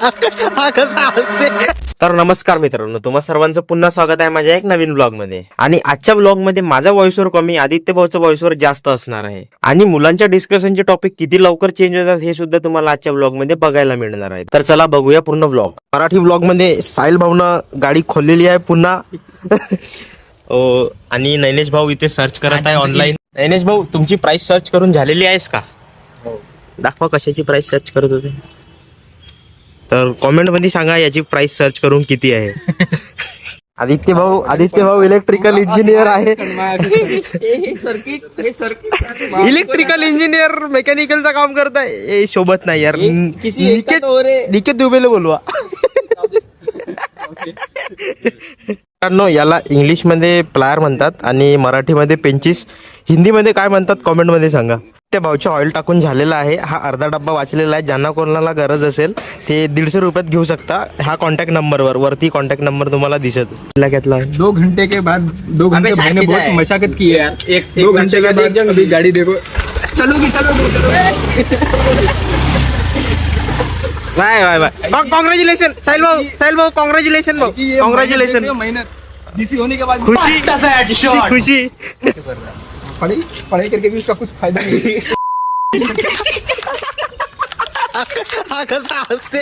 हा कसा असते. तर नमस्कार मित्रांनो, तुम्हा सर्वांचं पुन्हा स्वागत आहे माझ्या एक नवीन ब्लॉग मध्ये. आणि आजच्या ब्लॉग मध्ये माझा व्हॉइस ओव्हर कमी, आदित्य भाऊचा व्हॉइस ओव्हर जास्त असणार आहे. आणि मुलांच्या डिस्कशनचे टॉपिक किती लवकर चेंज होतात हे सुद्धा तुम्हाला आजच्या ब्लॉग मध्ये बघायला मिळणार आहे. तर चला बघूया पूर्ण ब्लॉग. मराठी ब्लॉग मध्ये साहिल भाऊनं गाडी खोललेली आहे पुन्हा. आणि नैनेश भाऊ इथे सर्च करत आहे ऑनलाईन. नैनेश भाऊ, तुमची प्राइस सर्च करून झालेली आहेस का? दाखवा कशाची प्राइस सर्च करत होते. तर कॉमेंट मध्ये सांगा याची प्राइस सर्च करून किती आहे. आदित्य भाऊ इलेक्ट्रिकल इंजिनियर आहे. इलेक्ट्रिकल इंजिनियर मेकॅनिकलचं काम करत आहे. शोभत नाही यार. निकेत दुबेला बोलवा. याला इंग्लिश मध्ये प्लायर म्हणतात आणि मराठीमध्ये पेंचीस, हिंदीमध्ये काय म्हणतात कॉमेंट मध्ये सांगा. त्या भाऊचे ऑइल टाकून झालेला आहे. हा अर्धा डब्बा वाचलेला आहे. ज्यांना कोणाला गरज असेल ते 150 रुपयात घेऊ शकता. हा कॉन्टॅक्ट नंबरवर वरती कॉन्टॅक्ट नंबर तुम्हाला दिसत. घेतला 2 घंटे के बाद 2 घंटे भाई ने बहुत मशक्कत की है. 2 घंटे के बाद अभी गाड़ी देखो. चलोगी. बाय. कॉंग्रॅच्युलेशन साहिल भाऊ. कॉंग्रॅच्युलेशन भाऊ. कॉंग्रॅच्युलेशन. मेहनत डीसी होने के बाद खुशी. पढ़ाई करके भी उसका कुछ फायदा नहीं. हा कसा असते.